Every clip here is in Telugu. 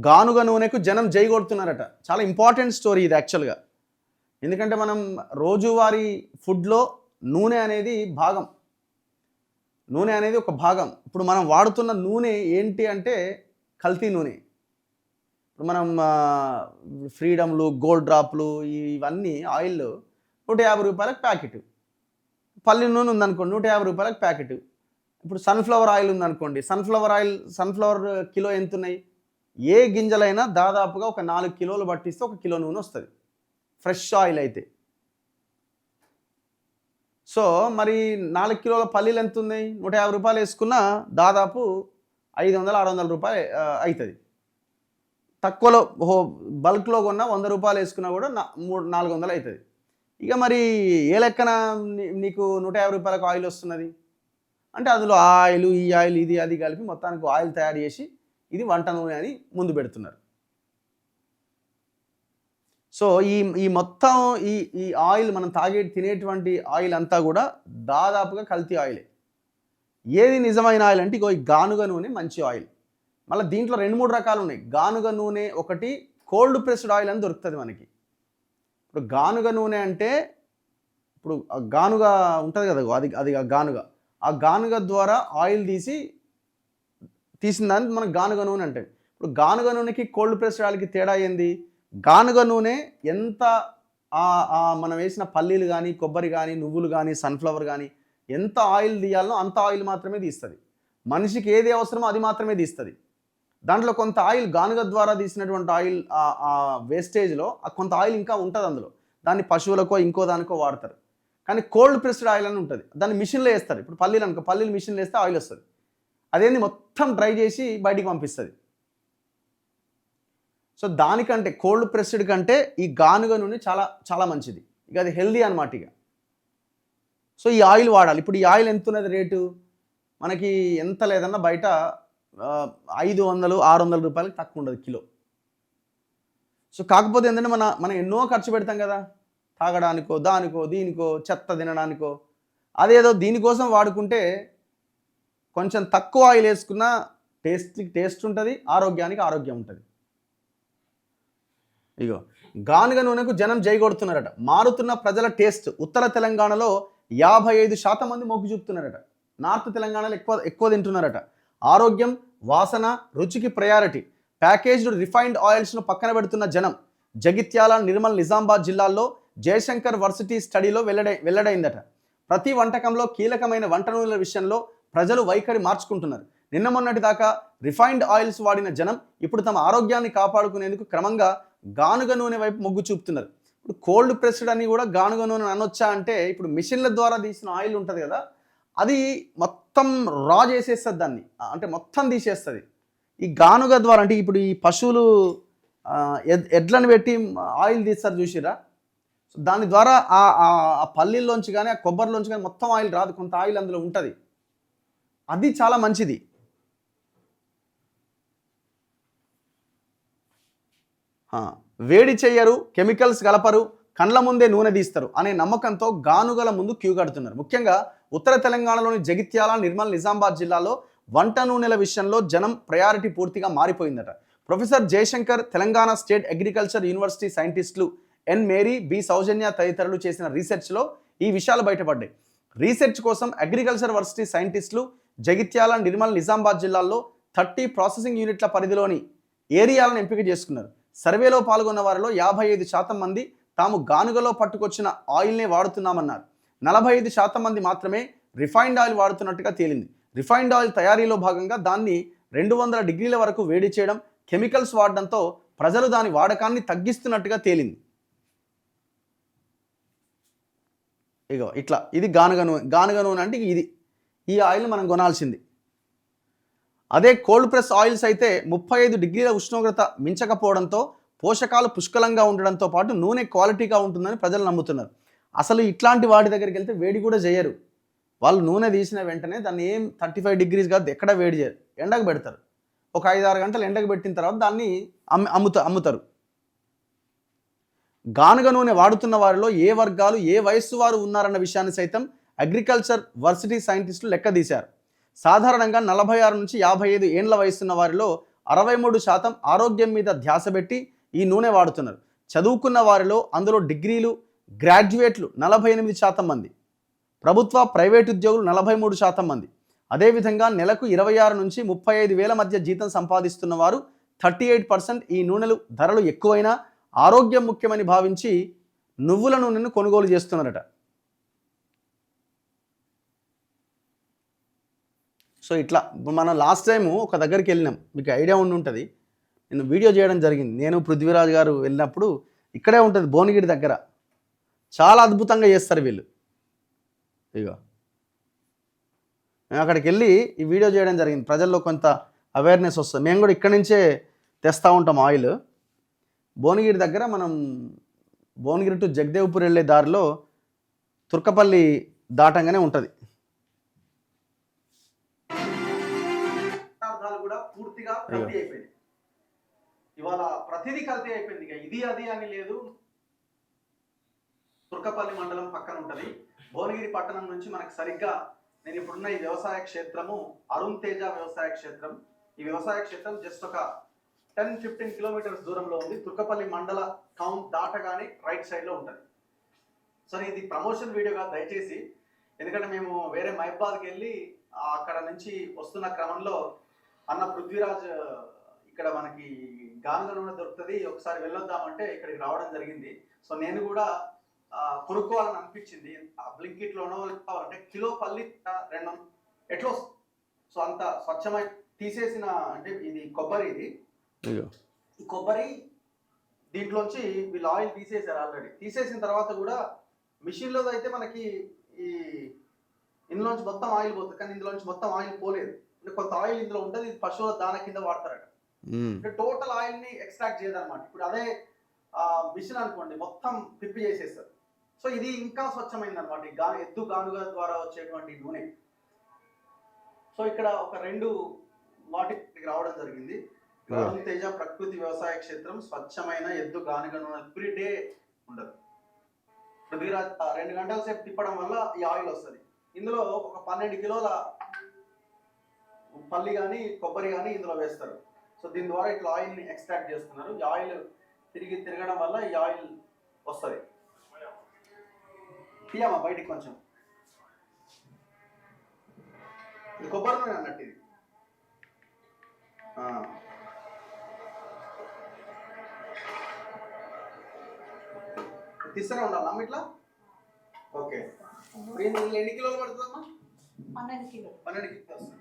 గానుగ నూనెకు జనం జై కొడుతున్నారట. చాలా ఇంపార్టెంట్ స్టోరీ ఇది యాక్చువల్‌గా. ఎందుకంటే మనం రోజువారీ ఫుడ్‌లో నూనె అనేది భాగం. నూనె అనేది ఒక భాగం. ఇప్పుడు మనం వాడుతున్న నూనె ఏంటి అంటే కల్తీ నూనె. ఇప్పుడు మనం ఫ్రీడమ్‌లు, గోల్డ్ డ్రాప్‌లు ఇవన్నీ ఆయిల్ రూ. 150 ప్యాకెట్. పల్లి నూనె ఉందనుకోండి రూ. 150 ప్యాకెట్. ఇప్పుడు సన్‌ఫ్లవర్ ఆయిల్ ఉందనుకోండి. సన్‌ఫ్లవర్ కిలో ఎంతున్నాయి? ఏ గింజలైనా దాదాపుగా ఒక 4 కిలోలు పట్టిస్తే 1 కిలో నూనె వస్తుంది, ఫ్రెష్ ఆయిల్ అయితే. సో మరి 4 కిలోల పల్లీలు ఎంత ఉన్నాయి? రూ. 150 వేసుకున్నా దాదాపు 500-600 రూపాయలు అవుతుంది. తక్కువలో బల్క్లో కొన్నా రూ. 100 వేసుకున్నా కూడా 400 అవుతుంది. ఇక మరి ఏ లెక్కన నీకు రూ. 150 ఆయిల్ వస్తున్నది అంటే అందులో ఆయిల్, ఈ ఆయిల్, ఇది అది కలిపి మొత్తానికి ఆయిల్ తయారు చేసి ఇది వంట నూనె అని ముందు పెడుతున్నారు. సో ఈ మొత్తం ఈ ఆయిల్ మనం తినేటువంటి ఆయిల్ అంతా కూడా దాదాపుగా కల్తీ ఆయిలే. ఏది నిజమైన ఆయిల్ అంటే ఈ గానుగ నూనె మంచి ఆయిల్. మళ్ళీ దీంట్లో 2-3 రకాలు ఉన్నాయి. గానుగ నూనె ఒకటి, కోల్డ్ ప్రెస్డ్ ఆయిల్ అని దొరుకుతుంది మనకి. ఇప్పుడు గానుగ నూనె అంటే ఇప్పుడు గానుగ ఉంటుంది కదా, అది గానుగ. ఆ గానుగ ద్వారా ఆయిల్ తీసిన దాన్ని మనం గానుగ నూనె అంటే. ఇప్పుడు గానుగ నూనెకి కోల్డ్ ప్రెస్డ్ ఆయిల్కి తేడా ఏంది? గానుగ నూనె ఎంత మనం వేసిన పల్లీలు కానీ, కొబ్బరి కానీ, నువ్వులు కానీ, సన్ఫ్లవర్ కానీ ఎంత ఆయిల్ తీయాలనో అంత ఆయిల్ మాత్రమే తీస్తుంది. మనిషికి ఏది అవసరమో అది మాత్రమే తీస్తుంది. దాంట్లో కొంత ఆయిల్ గానుగ ద్వారా తీసినటువంటి ఆయిల్ వేస్టేజ్లో కొంత ఆయిల్ ఇంకా ఉంటుంది అందులో. దాన్ని పశువులకో ఇంకో దానికో వాడతారు. కానీ కోల్డ్ ప్రెస్డ్ ఆయిల్ అని ఉంటుంది, దాన్ని మిషన్లో వేస్తారు. ఇప్పుడు పల్లీలు మిషన్లో వేస్తే ఆయిల్ వస్తుంది. అదేంది మొత్తం డ్రై చేసి బయటికి పంపిస్తుంది. సో దానికంటే కోల్డ్ ప్రెస్డ్ కంటే ఈ గానుగ నూనె చాలా చాలా మంచిది. ఇక అది హెల్దీ అనమాట. ఇక సో ఈ ఆయిల్ వాడాలి. ఇప్పుడు ఈ ఆయిల్ ఎంత ఉన్నది రేటు? మనకి ఎంత లేదన్నా బయట 500-600 రూపాయలకి తక్కువ ఉండదు కిలో. సో కాకపోతే ఏంటంటే మనం ఎన్నో ఖర్చు పెడతాం కదా, తాగడానికో, దానికో, దీనికో, చెత్త తినడానికో. అదేదో దీనికోసం వాడుకుంటే కొంచెం తక్కువ ఆయిల్ వేసుకున్న టేస్ట్ ఉంటుంది, ఆరోగ్యానికి ఆరోగ్యం ఉంటుంది. ఇగో గానుగ నూనెకు జనం జై కొడుతున్నారట. మారుతున్న ప్రజల టేస్ట్. ఉత్తర తెలంగాణలో 55% మంది మొగ్గు చూపుతున్నారట. నార్త్ తెలంగాణలో ఎక్కువ తింటున్నారట. ఆరోగ్యం, వాసన, రుచికి ప్రయారిటీ. ప్యాకేజ్డ్ రిఫైన్డ్ ఆయిల్స్ను పక్కన పెడుతున్న జనం. జగిత్యాల, నిర్మల్, నిజామాబాద్ జిల్లాల్లో జయశంకర్ వర్సిటీ స్టడీలో వెల్లడైందట. ప్రతి వంటకంలో కీలకమైన వంట నూనెల విషయంలో ప్రజలు వైఖరి మార్చుకుంటున్నారు. నిన్న మొన్నటి దాకా రిఫైన్డ్ ఆయిల్స్ వాడిన జనం ఇప్పుడు తమ ఆరోగ్యాన్ని కాపాడుకునేందుకు క్రమంగా గానుగ నూనె వైపు మొగ్గు చూపుతున్నారు. ఇప్పుడు కోల్డ్ ప్రెస్డ్ అని కూడా గానుగ నూనె అనొచ్చా అంటే, ఇప్పుడు మిషన్ల ద్వారా తీసిన ఆయిల్ ఉంటుంది కదా, అది మొత్తం రా చేసేస్తుంది, దాన్ని అంటే మొత్తం తీసేస్తుంది. ఈ గానుగ ద్వారా అంటే ఇప్పుడు ఈ పశువులు ఎడ్లను పెట్టి ఆయిల్ తీస్తారు చూసిరా, దాని ద్వారా ఆ పల్లీల్లోంచి కానీ, ఆ కొబ్బరిలోంచి కానీ మొత్తం ఆయిల్ రాదు, కొంత ఆయిల్ అందులో ఉంటుంది. అది చాలా మంచిది. వేడి చెయ్యరు, కెమికల్స్ కలపరు, కండ్ల ముందే నూనె తీస్తారు అనే నమ్మకంతో గానుగల ముందు క్యూ కడుతున్నారు. ముఖ్యంగా ఉత్తర తెలంగాణలోని జగిత్యాల, నిర్మల్, నిజామాబాద్ జిల్లాలో వంట నూనెల విషయంలో జనం ప్రయారిటీ పూర్తిగా మారిపోయిందట. Professor Jayashankar, Telangana state agriculture university సైంటిస్టులు ఎన్ మేరీ, బి సౌజన్య తదితరులు చేసిన రీసెర్చ్లో ఈ విషయాలు బయటపడ్డాయి. రీసెర్చ్ కోసం అగ్రికల్చర్ వర్సిటీ సైంటిస్టులు జగిత్యాల, నిర్మల్, నిజామాబాద్ జిల్లాల్లో 30 ప్రాసెసింగ్ యూనిట్ల పరిధిలోని ఏరియాలను ఎంపిక చేసుకున్నారు. సర్వేలో పాల్గొన్న వారిలో 55% మంది తాము గానుగలో పట్టుకొచ్చిన ఆయిల్నే వాడుతున్నామన్నారు. 45% మంది మాత్రమే రిఫైన్డ్ ఆయిల్ వాడుతున్నట్టుగా తేలింది. రిఫైన్డ్ ఆయిల్ తయారీలో భాగంగా దాన్ని 200 డిగ్రీల వరకు వేడి చేయడం, కెమికల్స్ వాడడంతో ప్రజలు దాని వాడకాన్ని తగ్గిస్తున్నట్టుగా తేలింది. ఇగో ఇట్లా ఇది గానుగ నూనె అంటే ఇది. ఈ ఆయిల్ మనం కొనాల్సింది. అదే కోల్డ్ ప్రెస్ ఆయిల్స్ అయితే 35 డిగ్రీల ఉష్ణోగ్రత మించకపోవడంతో పోషకాలు పుష్కలంగా ఉండడంతో పాటు నూనె క్వాలిటీగా ఉంటుందని ప్రజలు నమ్ముతున్నారు. అసలు ఇట్లాంటి వాటి దగ్గరికి వెళ్తే వేడి కూడా చేయరు. వాళ్ళు నూనె తీసిన వెంటనే దాన్ని 35 డిగ్రీస్ కాదు ఎక్కడ వేడి చేయరు, ఎండకు పెడతారు. ఒక 5-6 గంటలు ఎండకు పెట్టిన తర్వాత దాన్ని అమ్ముతారు. గానుగ నూనె వాడుతున్న వారిలో ఏ వర్గాలు, ఏ వయస్సు వారు ఉన్నారన్న విషయాన్ని సైతం అగ్రికల్చర్ వర్సిటీ సైంటిస్టులు లెక్క తీశారు. సాధారణంగా 46 నుంచి 55 ఏండ్ల వయసున్న వారిలో 63% ఆరోగ్యం మీద ధ్యాస పెట్టి ఈ నూనె వాడుతున్నారు. చదువుకున్న వారిలో అందులో డిగ్రీలు గ్రాడ్యుయేట్లు 48% మంది, ప్రభుత్వ ప్రైవేట్ ఉద్యోగులు 43% మంది, అదేవిధంగా నెలకు 26 నుంచి 35 వేల మధ్య జీతం సంపాదిస్తున్న వారు 38% ఈ నూనెలు ధరలు ఎక్కువైనా ఆరోగ్యం ముఖ్యమని భావించి నువ్వుల నూనెను కొనుగోలు చేస్తున్నారట. సో ఇట్లా మనం లాస్ట్ టైము ఒక దగ్గరికి వెళ్ళినాం, మీకు ఐడియా ఉండి ఉంటుంది, నేను వీడియో చేయడం జరిగింది. నేను పృథ్వీరాజ్ గారు వెళ్ళినప్పుడు ఇక్కడే ఉంటుంది భువనగిరి దగ్గర. చాలా అద్భుతంగా చేస్తారు వీళ్ళు. ఇగో మేము అక్కడికి వెళ్ళి ఈ వీడియో చేయడం జరిగింది. ప్రజల్లో కొంత అవేర్నెస్ వస్తుంది. మేము కూడా ఇక్కడి నుంచే తెస్తూ ఉంటాం ఆయిల్. భువనగిరి దగ్గర మనం భువనగిరి టు జగదేవ్పూర్ వెళ్ళే దారిలో తుర్కపల్లి దాటంగానే ఉంటుంది. కూడా పూర్తిగా కల్తీ అయిపోయింది. ఇవాళ ప్రతిదీ కల్తీ అయిపోయింది. ఇక ఇది అది అని లేదు. తుర్కపల్లి మండలం పక్కన ఉంటుంది. భువనగిరి పట్టణం నుంచి మనకు సరిగ్గా నేను ఇప్పుడున్న ఈ వ్యవసాయ క్షేత్రము అరుణ్ తేజ వ్యవసాయ క్షేత్రం. ఈ వ్యవసాయ క్షేత్రం జస్ట్ ఒక 10-15 కిలోమీటర్స్ దూరంలో ఉంది. తుర్కపల్లి మండల కౌంట్ దాటగానే రైట్ సైడ్ లో ఉంటుంది. సరే, ఇది ప్రమోషన్ వీడియోగా దయచేసి, ఎందుకంటే మేము వేరే మహబాద్కి వెళ్ళి అక్కడ నుంచి వస్తున్న క్రమంలో అన్న పృథ్వీరాజ్ ఇక్కడ మనకి గానుగ నూనె దొరుకుతుంది, ఒకసారి వెళ్ళొద్దామంటే ఇక్కడికి రావడం జరిగింది. సో నేను కూడా కొనుక్కోవాలని అనిపించింది. బ్లింకిట్లోనో అంటే కిలో పల్లి 2 ఎట్లా వస్తుంది. సో అంత స్వచ్ఛమైన తీసేసిన, అంటే ఇది కొబ్బరి, ఇది ఈ కొబ్బరి దీంట్లోంచి వీళ్ళు ఆయిల్ తీసేసారు ఆల్రెడీ. తీసేసిన తర్వాత కూడా మిషన్లో అయితే మనకి ఈ ఇందులోంచి మొత్తం ఆయిల్ పోతుంది, కానీ ఇందులోంచి మొత్తం ఆయిల్ పోలేదు. అంటే కొంత ఆయిల్ ఇందులో ఉంటుంది, ఇది పశువుల దాన కింద వాడతారట. అంటే టోటల్ ఆయిల్ ని ఎక్స్ట్రాక్ట్ చేయదన్నమాట. ఇప్పుడు అదే మిషన్ అనుకోండి, మొత్తం పిప్పి చేసేస్తారు. సో ఇది ఇంకా స్వచ్ఛమైంది అనమాట, ఎద్దు గానుగ ద్వారా వచ్చేటువంటి నూనె. సో ఇక్కడ ఒక 2 వాటికి రావడం జరిగింది. అరుణ్ తేజ ప్రకృతి వ్యవసాయ క్షేత్రం, స్వచ్ఛమైన ఎద్దు గానుగ నూనె ఎవ్రీ డే ఉండదు. పృథ్వీరాజ్ 2 గంటల సేపు తిప్పడం వల్ల ఈ ఆయిల్ వస్తుంది. ఇందులో ఒక 12 కిలోల పల్లి కానీ కొబ్బరి కానీ ఇందులో వేస్తారు. సో దీని ద్వారా ఇట్లా ఆయిల్ని ఎక్స్ట్రాక్ట్ చేస్తున్నారు. ఈ ఆయిల్ తిరగడం వల్ల ఈ ఆయిల్ వస్తుంది. తీయమా బయటికి కొంచెం. ఇది కొబ్బరి నూనె అన్నట్టు. ఇది తీస్తూనే ఉండాలమ్మా ఇట్లా. ఓకే, ఎన్ని కిలోలు పడుతుందమ్మా? 12 కిలోలు. 12 కిలోలు వస్తుంది.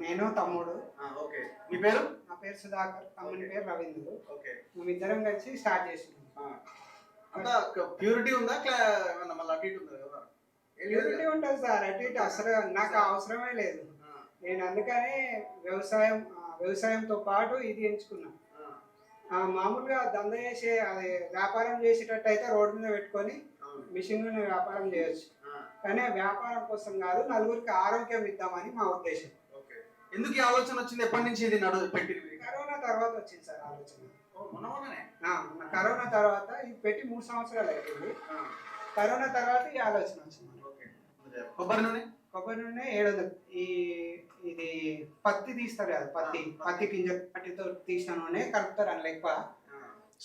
నేను తమ్ముడు. ఓకే, మీ పేరు? నా పేరు సుధాకర్, తమ్ముని పేరు రవీంద్ర. ఓకే, మేమిద్దరం కలిసి స్టార్ట్ చేసినాం. అంతా ప్యూరిటీ ఉందా? మళ్ళీ అటు ఇటు ఉందా? ప్యూరిటీ ఉంటుంది సార్, అటు ఇటు అసలు నాకు అవసరమే లేదు. నేను అందుకనే వ్యవసాయంతో పాటు ఇది ఎంచుకున్నాను. మామూలుగా దంద చేసే అది వ్యాపారం చేసేటట్టు అయితే రోడ్డు మీద పెట్టుకొని మిషన్ వ్యాపారం చేయొచ్చు, కానీ వ్యాపారం కోసం కాదు, నలుగురికి ఆరోగ్యం ఇద్దామని మా ఉద్దేశం. ఎందుకు ఈ ఆలోచన వచ్చింది? ఎప్పటి నుంచి ఇది పెట్టింది? కరోనా తర్వాత వచ్చింది సార్ ఆలోచన. కరోనా తర్వాత ఇది పెట్టి 3 సంవత్సరాలు అయిపోయింది. కరోనా తర్వాత ఈ ఆలోచన వచ్చింది. కొబ్బరి నూనె 700. ఇది పత్తి తీస్తారు కదా, పత్తి గింజ పట్టితో తీసిన నూనె కలుపుతారు అందులో ఎక్కువ.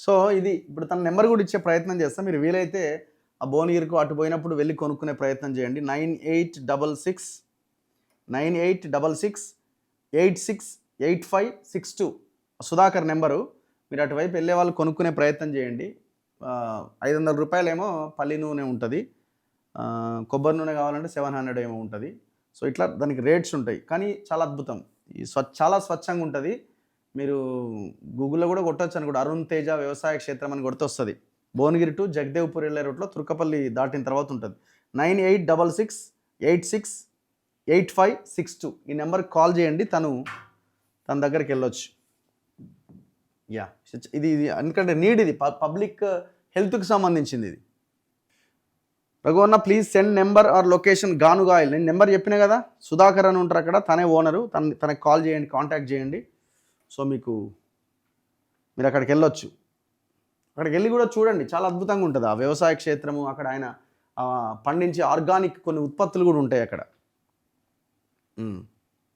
సో ఇది ఇప్పుడు తన నెంబర్ కూడా ఇచ్చే ప్రయత్నం చేస్తాం. మీరు వీలైతే ఆ భువనగిరికి అటు పోయినప్పుడు వెళ్ళి కొనుక్కునే ప్రయత్నం చేయండి. 9866868562 సుధాకర్ నెంబరు. మీరు అటువైపు వెళ్ళే వాళ్ళు కొనుక్కునే ప్రయత్నం చేయండి. 500 రూపాయలేమో పల్లి నూనె ఉంటుంది, కొబ్బరి నూనె కావాలంటే 700 ఏమో ఉంటుంది. సో ఇట్లా దానికి రేట్స్ ఉంటాయి, కానీ చాలా అద్భుతం. చాలా స్వచ్ఛంగా ఉంటుంది. మీరు గూగుల్లో కూడా కొట్టవచ్చు అని కూడా, అరుణ్ తేజ వ్యవసాయ క్షేత్రం అని కొడితే వస్తుంది. భువనగిరి టు జగదేవ్పూర్ వెళ్ళే రూట్లో తుర్కపల్లి దాటిన తర్వాత ఉంటుంది. 9866868562 ఈ నెంబర్కి కాల్ చేయండి, తన దగ్గరికి వెళ్ళొచ్చు. యా, ఇది ఎందుకంటే నీడ్, ఇది పబ్లిక్ హెల్త్కి సంబంధించింది. ఇది రఘువన్న please send number or location గానుగ ఆయిల్. నేను నెంబర్ చెప్పినా కదా, సుధాకర్ అని ఉంటారు అక్కడ, తనే ఓనరు. తనకి కాల్ చేయండి, కాంటాక్ట్ చేయండి. సో మీరు అక్కడికి వెళ్ళొచ్చు. అక్కడికి వెళ్ళి కూడా చూడండి, చాలా అద్భుతంగా ఉంటుంది ఆ వ్యవసాయ క్షేత్రము. అక్కడ ఆయన పండించే ఆర్గానిక్ కొన్ని ఉత్పత్తులు కూడా ఉంటాయి అక్కడ.